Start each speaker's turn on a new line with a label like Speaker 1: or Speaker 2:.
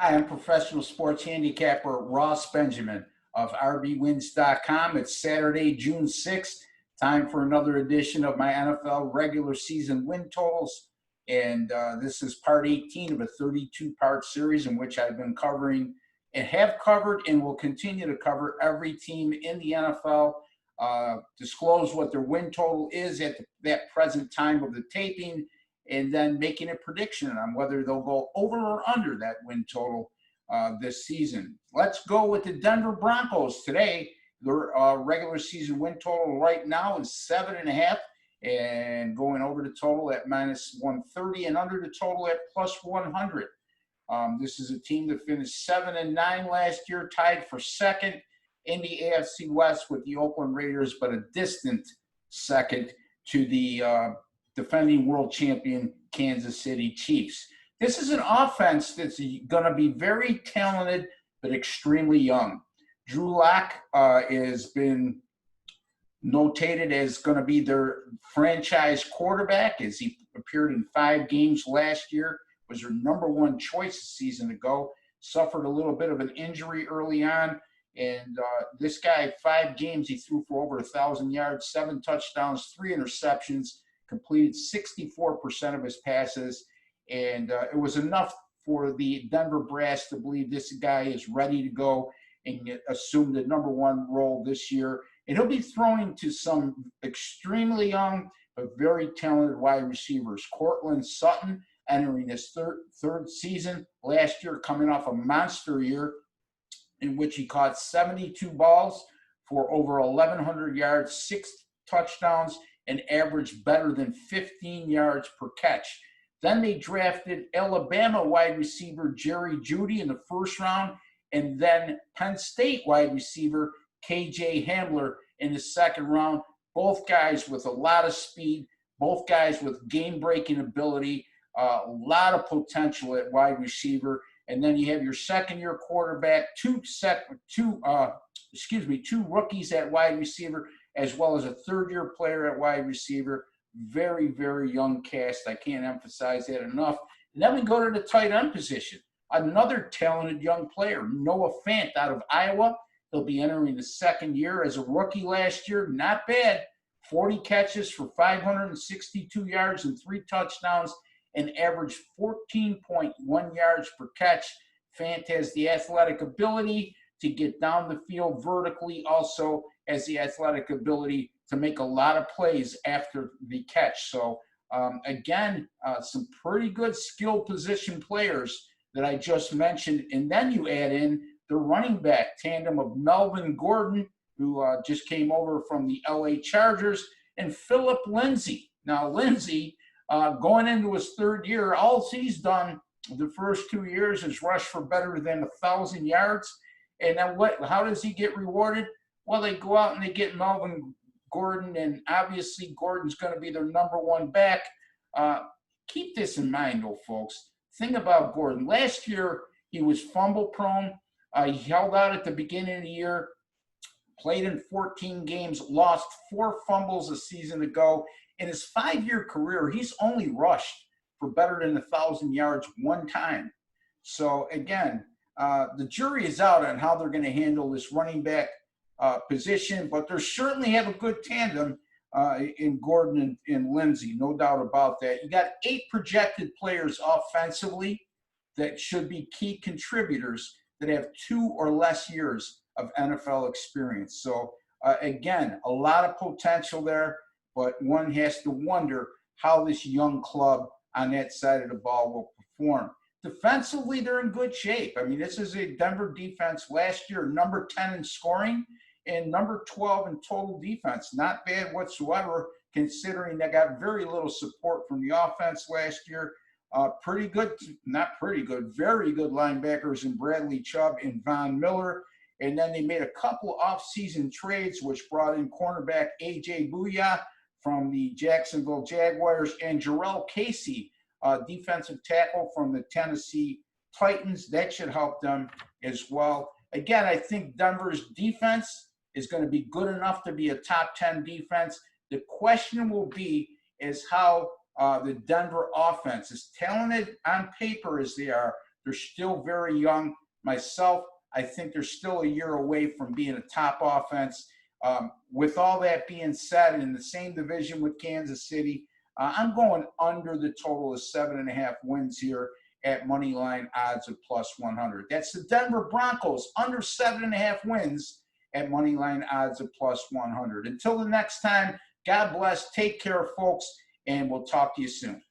Speaker 1: Hi, I'm professional sports handicapper Ross Benjamin of RBWins.com. It's Saturday, June 6th. Time for another edition of my NFL regular season win totals. And this is part 18 of a 32-part series in which I've been covering and have covered and will continue to cover every team in the NFL, disclose what their win total is at that present time of the taping, and then making a prediction on whether they'll go over or under that win total this season. Let's go with the Denver Broncos today. Their regular season win total right now is 7.5, and going over the total at -130 and under the total at +100. This is a team that finished 7-9 last year, tied for second in the AFC West with the Oakland Raiders, but a distant second to the defending world champion Kansas City Chiefs. This is an offense that's going to be very talented but extremely young. Drew Lock has been notated as going to be their franchise quarterback, as he appeared in 5 games last year, was their #1 choice a season ago, suffered a little bit of an injury early on, and this guy, 5 games, he threw for over 1,000 yards, 7 touchdowns, 3 interceptions, completed 64% of his passes, and it was enough for the Denver Brass to believe this guy is ready to go and assume the #1 role this year. And he'll be throwing to some extremely young but very talented wide receivers. Cortland Sutton entering his third season last year, coming off a monster year in which he caught 72 balls for over 1,100 yards, 6 touchdowns, and averaged better than 15 yards per catch. Then they drafted Alabama wide receiver Jerry Jeudy in the first round, and then Penn State wide receiver KJ Hamler in the second round. Both guys with a lot of speed, both guys with game-breaking ability, a lot of potential at wide receiver. And then you have your second-year quarterback, two rookies at wide receiver, as well as a third-year player at wide receiver. Very, very young cast. I can't emphasize that enough. And then we go to the tight end position. Another talented young player, Noah Fant out of Iowa. He'll be entering the second year as a rookie last year. Not bad. 40 catches for 562 yards and 3 touchdowns, and averaged 14.1 yards per catch. Fant has the athletic ability to get down the field vertically, also has the athletic ability to make a lot of plays after the catch. So again, some pretty good skill position players that I just mentioned. And then you add in the running back tandem of Melvin Gordon, who just came over from the LA Chargers, and Phillip Lindsay. Now, Lindsay, going into his third year, all he's done the first 2 years is rush for better than 1,000 yards. And then how does he get rewarded? Well, they go out and they get Melvin Gordon, and obviously Gordon's going to be their #1 back. Keep this in mind, though, folks. Think about Gordon. Last year, he was fumble prone. He held out at the beginning of the year, played in 14 games, lost 4 fumbles a season ago. In his 5-year career, he's only rushed for better than 1,000 yards 1 time. So again, the jury is out on how they're going to handle this running back position, but they certainly have a good tandem in Gordon and Lindsay, no doubt about that. You got 8 projected players offensively that should be key contributors that have 2 or less years of NFL experience. So again, a lot of potential there, but one has to wonder how this young club on that side of the ball will perform. Defensively, they're in good shape. I mean, this is a Denver defense last year, #10 in scoring and #12 in total defense. Not bad whatsoever, considering they got very little support from the offense last year. Pretty good, not pretty good, very good linebackers in Bradley Chubb and Von Miller. And then they made a couple off-season trades, which brought in cornerback A.J. Bouya from the Jacksonville Jaguars and Jarrell Casey, defensive tackle from the Tennessee Titans. That should help them as well. Again, I think Denver's defense is going to be good enough to be a top 10 defense. The question will be is how the Denver offense, as talented on paper as they are, They're still very young. Myself, I think they're still a year away from being a top offense. With all that being said, in the same division with Kansas City, I'm going under the total of 7.5 wins here at money line odds of plus 100. That's the Denver Broncos under 7.5 wins at money line odds of plus 100. Until the next time, God bless. Take care, folks, and we'll talk to you soon.